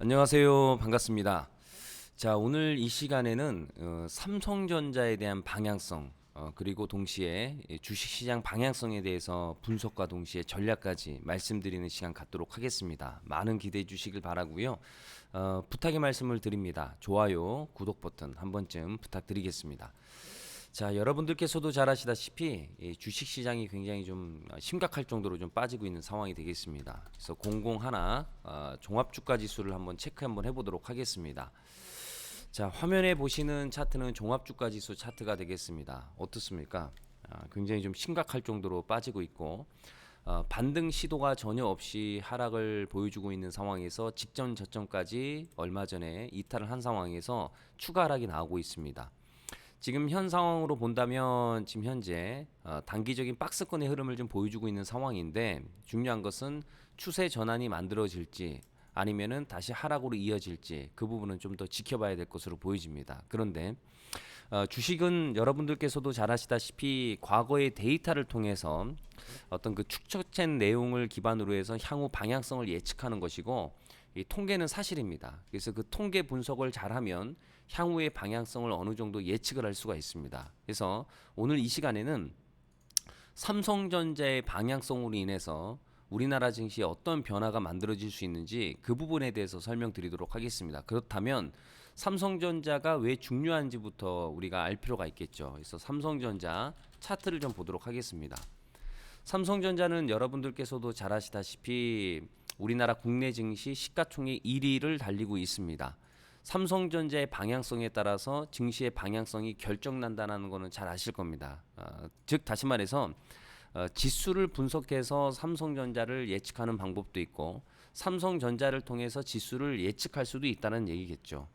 안녕하세요. 반갑습니다. 자, 오늘 이 시간에는 삼성전자에 대한 방향성 그리고 동시에 주식시장 방향성에 대해서 분석과 동시에 전략까지 말씀드리는 시간 갖도록 하겠습니다. 많은 기대해 주시길 바라고요. 부탁의 말씀을 드립니다. 좋아요, 구독 버튼 한 번쯤 부탁드리겠습니다. 자, 여러분들께서도 잘 아시다시피 이 주식시장이 굉장히 좀 심각할 정도로 좀 빠지고 있는 상황이 되겠습니다. 그래서 001 종합주가지수를 한번 체크 한번 해보도록 하겠습니다. 자, 화면에 보시는 차트는 종합주가지수 차트가 되겠습니다. 어떻습니까? 굉장히 좀 심각할 정도로 빠지고 있고 반등 시도가 전혀 없이 하락을 보여주고 있는 상황에서 직전 저점까지 얼마 전에 이탈을 한 상황에서 추가 하락이 나오고 있습니다. 지금 현 상황으로 본다면 지금 현재 단기적인 박스권의 흐름을 좀 보여주고 있는 상황인데 중요한 것은 추세 전환이 만들어질지 아니면은 다시 하락으로 이어질지 그 부분은 좀 더 지켜봐야 될 것으로 보여집니다. 그런데 주식은 여러분들께서도 잘 아시다시피 과거의 데이터를 통해서 어떤 그 축적된 내용을 기반으로 해서 향후 방향성을 예측하는 것이고 이 통계는 사실입니다. 그래서 그 통계 분석을 잘하면 향후의 방향성을 어느 정도 예측을 할 수가 있습니다. 그래서 오늘 이 시간에는 삼성전자의 방향성으로 인해서 우리나라 증시에 어떤 변화가 만들어질 수 있는지 그 부분에 대해서 설명드리도록 하겠습니다. 그렇다면 삼성전자가 왜 중요한지부터 우리가 알 필요가 있겠죠. 그래서 삼성전자 차트를 좀 보도록 하겠습니다. 삼성전자는 여러분들께서도 잘 아시다시피 우리나라 국내 증시 시가총액 1위를 달리고 있습니다. 삼성전자의 방향성에 따라서 증시의 방향성이 결정난다는 것은 잘 아실 겁니다. 즉 다시 말해서 지수를 분석해서 삼성전자를 예측하는 방법도 있고 삼성전자를 통해서 지수를 예측할 수도 있다는 얘기겠죠.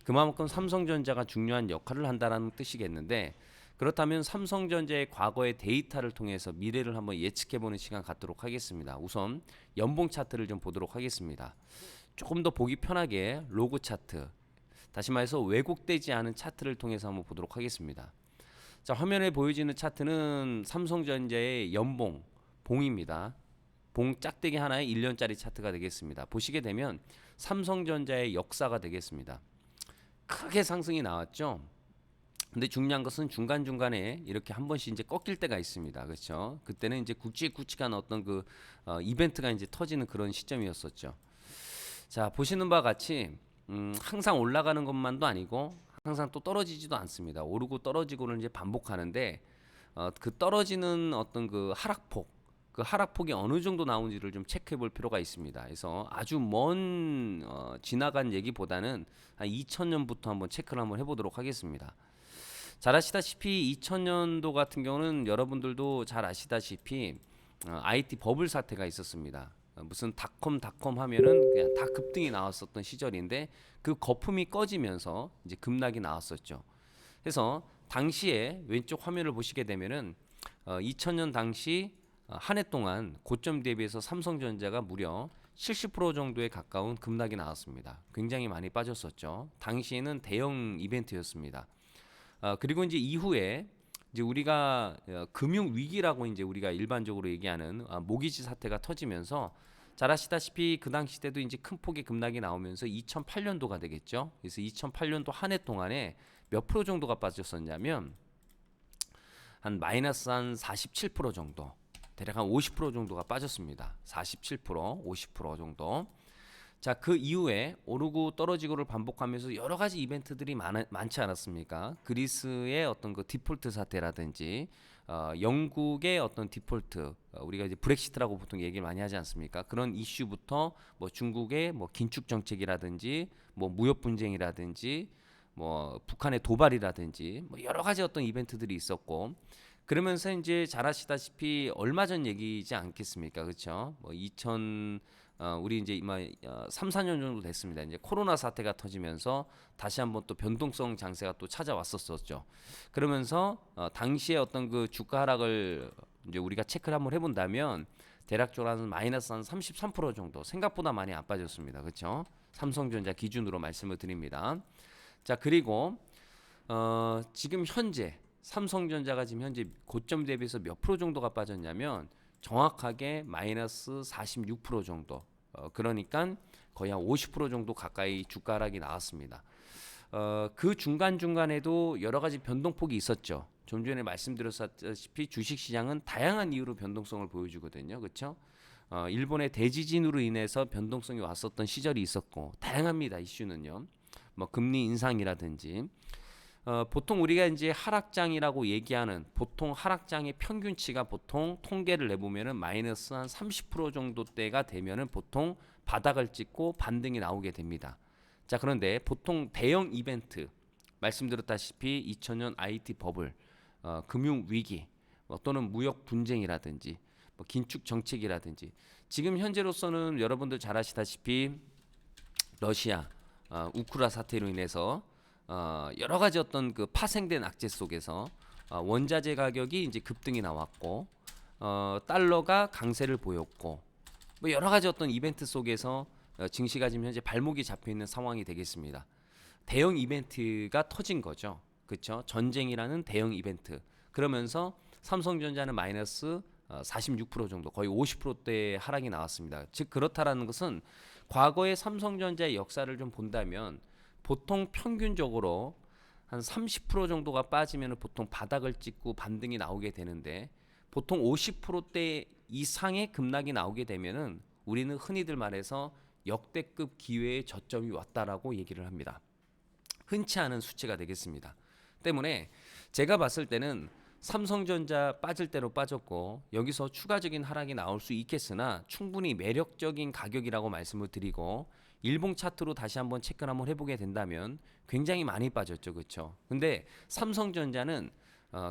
그만큼 삼성전자가 중요한 역할을 한다는 뜻이겠는데 그렇다면 삼성전자의 과거의 데이터를 통해서 미래를 한번 예측해보는 시간 갖도록 하겠습니다. 우선 연봉 차트를 좀 보도록 하겠습니다. 조금 더 보기 편하게 로그 차트, 다시 말해서 왜곡되지 않은 차트를 통해서 한번 보도록 하겠습니다. 자, 화면에 보여지는 차트는 삼성전자의 연봉, 봉입니다. 봉 짝대기 하나의 1년짜리 차트가 되겠습니다. 보시게 되면 삼성전자의 역사가 되겠습니다. 크게 상승이 나왔죠. 근데 중요한 것은 중간중간에 이렇게 한 번씩 이제 꺾일 때가 있습니다. 그렇죠? 그때는 이제 굵직굵직한 어떤 그 이벤트가 이제 터지는 그런 시점이었었죠. 자, 보시는 바와 같이 항상 올라가는 것만도 아니고 항상 또 떨어지지도 않습니다. 오르고 떨어지고를 이제 반복하는데 그 떨어지는 어떤 그 하락폭, 그 하락폭이 어느 정도 나오는지를 좀 체크해 볼 필요가 있습니다. 그래서 아주 먼 지나간 얘기보다는 한 2000년부터 한번 체크를 한번 해보도록 하겠습니다. 잘 아시다시피 2000년도 같은 경우는 여러분들도 잘 아시다시피 IT 버블 사태가 있었습니다. 무슨 닷컴 하면은 그냥 다 급등이 나왔었던 시절인데 그 거품이 꺼지면서 이제 급락이 나왔었죠. 그래서 당시에 왼쪽 화면을 보시게 되면은 2000년 당시 한 해 동안 고점 대비해서 삼성전자가 무려 70% 정도에 가까운 급락이 나왔습니다. 굉장히 많이 빠졌었죠. 당시에는 대형 이벤트였습니다. 그리고 이제 이후에 이제 우리가 금융 위기라고 이제 우리가 일반적으로 얘기하는 모기지 사태가 터지면서 잘 아시다시피 그 당시 때도 이제 큰 폭의 급락이 나오면서 2008년도가 되겠죠. 그래서 2008년도 한 해 동안에 몇 프로 정도가 빠졌었냐면 한 마이너스 한 47% 정도, 대략 한 50% 정도가 빠졌습니다. 47%, 50% 정도. 자, 그 이후에 오르고 떨어지고를 반복하면서 여러 가지 이벤트들이 많지 않았습니까? 그리스의 어떤 그 디폴트 사태라든지 영국의 어떤 디폴트, 우리가 이제 브렉시트라고 보통 얘기를 많이 하지 않습니까? 그런 이슈부터 뭐 중국의 뭐 긴축 정책이라든지 뭐 무역 분쟁이라든지 뭐 북한의 도발이라든지 뭐 여러 가지 어떤 이벤트들이 있었고 그러면서 이제 잘 아시다시피 얼마 전 얘기지 않겠습니까? 그렇죠? 뭐 2000 우리 이제 이마 3, 4년 정도 됐습니다. 이제 코로나 사태가 터지면서 다시 한번 또 변동성 장세가 또 찾아왔었죠. 그러면서 당시에 어떤 그 주가 하락을 이제 우리가 체크를 한번 해본다면 대략적으로 한 마이너스 한 33% 정도 생각보다 많이 안 빠졌습니다. 그렇죠? 삼성전자 기준으로 말씀을 드립니다. 자, 그리고 지금 현재 삼성전자가 지금 현재 고점 대비해서 몇 프로 정도가 빠졌냐면 정확하게 마이너스 46% 정도. 그러니까 거의 한 50% 정도 가까이 주가 하락이 나왔습니다. 그 중간중간에도 여러 가지 변동폭이 있었죠. 좀 전에 말씀드렸다시피 주식시장은 다양한 이유로 변동성을 보여주거든요. 그렇죠? 일본의 대지진으로 인해서 변동성이 왔었던 시절이 있었고 다양합니다. 이슈는요. 뭐 금리 인상이라든지 보통 우리가 이제 하락장이라고 얘기하는 보통 하락장의 평균치가 보통 통계를 내보면은 마이너스 한 30% 정도대가 되면은 보통 바닥을 찍고 반등이 나오게 됩니다. 자, 그런데 보통 대형 이벤트 말씀드렸다시피 2000년 IT 버블, 금융 위기, 또는 무역 분쟁이라든지 뭐 긴축 정책이라든지 지금 현재로서는 여러분들 잘 아시다시피 러시아, 우크라 사태로 인해서 여러 가지 어떤 그 파생된 악재 속에서 원자재 가격이 이제 급등이 나왔고 달러가 강세를 보였고 뭐 여러 가지 어떤 이벤트 속에서 증시가 지금 현재 발목이 잡혀 있는 상황이 되겠습니다. 대형 이벤트가 터진 거죠. 그렇죠? 전쟁이라는 대형 이벤트. 그러면서 삼성전자는 마이너스 46% 정도, 거의 50%대의 하락이 나왔습니다. 즉 그렇다라는 것은 과거의 삼성전자의 역사를 좀 본다면 보통 평균적으로 한 30% 정도가 빠지면 보통 바닥을 찍고 반등이 나오게 되는데 보통 50%대 이상의 급락이 나오게 되면은 우리는 흔히들 말해서 역대급 기회의 저점이 왔다라고 얘기를 합니다. 흔치 않은 수치가 되겠습니다. 때문에 제가 봤을 때는 삼성전자 빠질 대로 빠졌고 여기서 추가적인 하락이 나올 수 있겠으나 충분히 매력적인 가격이라고 말씀을 드리고 일봉 차트로 다시 한번 체크를 한번 해보게 된다면 굉장히 많이 빠졌죠. 그렇죠? 근데 삼성전자는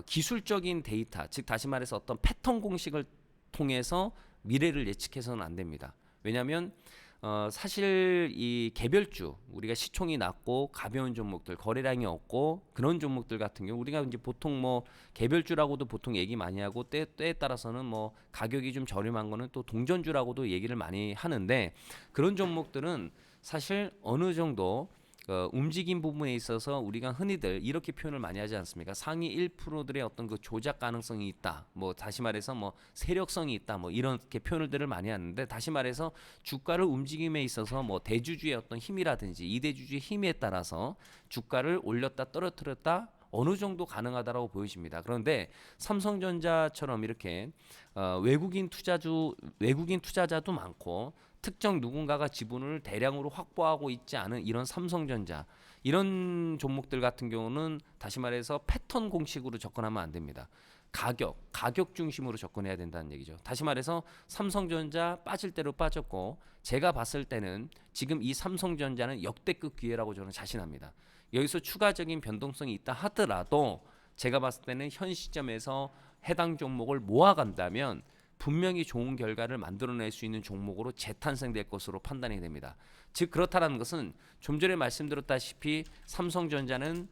기술적인 데이터, 즉 다시 말해서 어떤 패턴 공식을 통해서 미래를 예측해서는 안 됩니다. 왜냐하면 사실 이 개별주 우리가 시총이 낮고 가벼운 종목들 거래량이 없고 그런 종목들 같은 경우 우리가 이제 보통 뭐 개별주라고도 보통 얘기 많이 하고 때에 따라서는 뭐 가격이 좀 저렴한 거는 또 동전주라고도 얘기를 많이 하는데 그런 종목들은 사실 어느 정도 움직임 부분에 있어서 우리가 흔히들 이렇게 표현을 많이 하지 않습니까? 상위 1%들의 어떤 그 조작 가능성이 있다. 뭐 다시 말해서 뭐 세력성이 있다. 뭐 이렇게 표현들을 많이 하는데 다시 말해서 주가를 움직임에 있어서 뭐 대주주의 어떤 힘이라든지 이대주주의 힘에 따라서 주가를 올렸다 떨어뜨렸다 어느 정도 가능하다라고 보여집니다. 그런데 삼성전자처럼 이렇게 외국인 투자자도 많고 특정 누군가가 지분을 대량으로 확보하고 있지 않은 이런 삼성전자 이런 종목들 같은 경우는 다시 말해서 패턴 공식으로 접근하면 안 됩니다. 가격 중심으로 접근해야 된다는 얘기죠. 다시 말해서 삼성전자 빠질 대로 빠졌고 제가 봤을 때는 지금 이 삼성전자는 역대급 기회라고 저는 자신합니다. 여기서 추가적인 변동성이 있다 하더라도 제가 봤을 때는 현 시점에서 해당 종목을 모아간다면 분명히 좋은 결과를 만들어낼 수 있는 종목으로 재탄생될 것으로 판단이 됩니다. 즉 그렇다는 것은 좀 전에 말씀드렸다시피 삼성전자는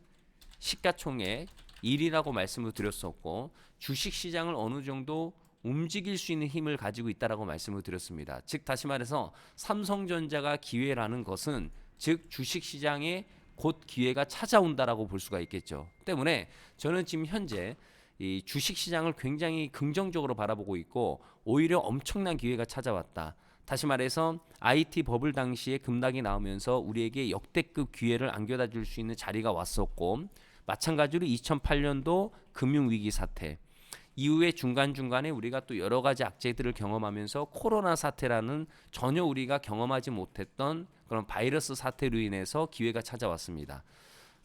시가총액 1위라고 말씀을 드렸었고 주식시장을 어느 정도 움직일 수 있는 힘을 가지고 있다라고 말씀을 드렸습니다. 즉 다시 말해서 삼성전자가 기회라는 것은 즉 주식시장에 곧 기회가 찾아온다라고 볼 수가 있겠죠. 때문에 저는 지금 현재 이 주식시장을 굉장히 긍정적으로 바라보고 있고 오히려 엄청난 기회가 찾아왔다. 다시 말해서 IT 버블 당시에 급락이 나오면서 우리에게 역대급 기회를 안겨다 줄 수 있는 자리가 왔었고 마찬가지로 2008년도 금융위기 사태 이후에 중간중간에 우리가 또 여러 가지 악재들을 경험하면서 코로나 사태라는 전혀 우리가 경험하지 못했던 그런 바이러스 사태로 인해서 기회가 찾아왔습니다.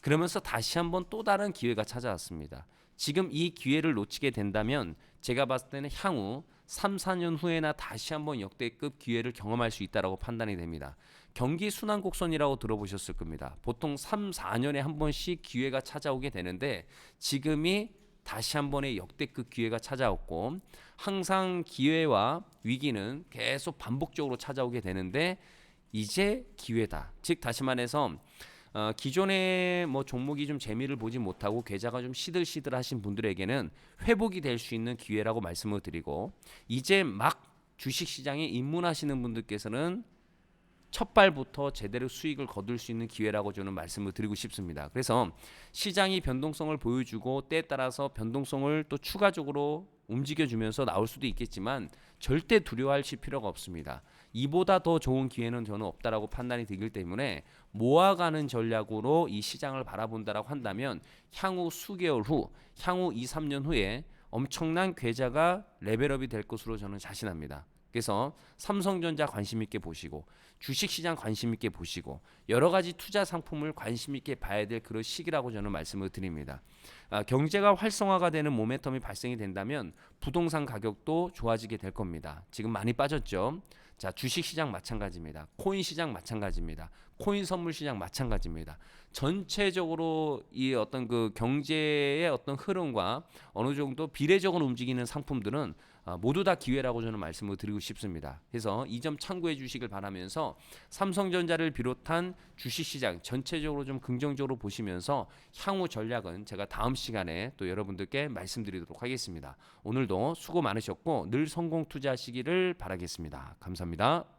그러면서 다시 한번 또 다른 기회가 찾아왔습니다. 지금 이 기회를 놓치게 된다면 제가 봤을 때는 향후 3, 4년 후에나 다시 한번 역대급 기회를 경험할 수 있다고 판단이 됩니다. 경기 순환 곡선이라고 들어보셨을 겁니다. 보통 3, 4년에 한 번씩 기회가 찾아오게 되는데 지금이 다시 한 번의 역대급 기회가 찾아왔고 항상 기회와 위기는 계속 반복적으로 찾아오게 되는데 이제 기회다. 즉 다시 말해서 기존의 뭐 종목이 좀 재미를 보지 못하고 계좌가 좀 시들시들하신 분들에게는 회복이 될 수 있는 기회라고 말씀을 드리고 이제 막 주식시장에 입문하시는 분들께서는 첫 발부터 제대로 수익을 거둘 수 있는 기회라고 저는 말씀을 드리고 싶습니다. 그래서 시장이 변동성을 보여주고 때에 따라서 변동성을 또 추가적으로 움직여주면서 나올 수도 있겠지만 절대 두려워하실 필요가 없습니다. 이보다 더 좋은 기회는 저는 없다라고 판단이 되기 때문에 모아가는 전략으로 이 시장을 바라본다라고 한다면 향후 수개월 후, 향후 2, 3년 후에 엄청난 계좌가 레벨업이 될 것으로 저는 자신합니다. 그래서 삼성전자 관심 있게 보시고 주식시장 관심 있게 보시고 여러 가지 투자 상품을 관심 있게 봐야 될 그런 시기라고 저는 말씀을 드립니다. 경제가 활성화가 되는 모멘텀이 발생이 된다면 부동산 가격도 좋아지게 될 겁니다. 지금 많이 빠졌죠. 자, 주식시장 마찬가지입니다. 코인 시장 마찬가지입니다. 코인 선물 시장 마찬가지입니다. 전체적으로 이 어떤 그 경제의 어떤 흐름과 어느 정도 비례적으로 움직이는 상품들은 모두 다 기회라고 저는 말씀을 드리고 싶습니다. 그래서 이 점 참고해 주시길 바라면서 삼성전자를 비롯한 주식시장 전체적으로 좀 긍정적으로 보시면서 향후 전략은 제가 다음 시간에 또 여러분들께 말씀드리도록 하겠습니다. 오늘도 수고 많으셨고 늘 성공 투자하시기를 바라겠습니다. 감사합니다.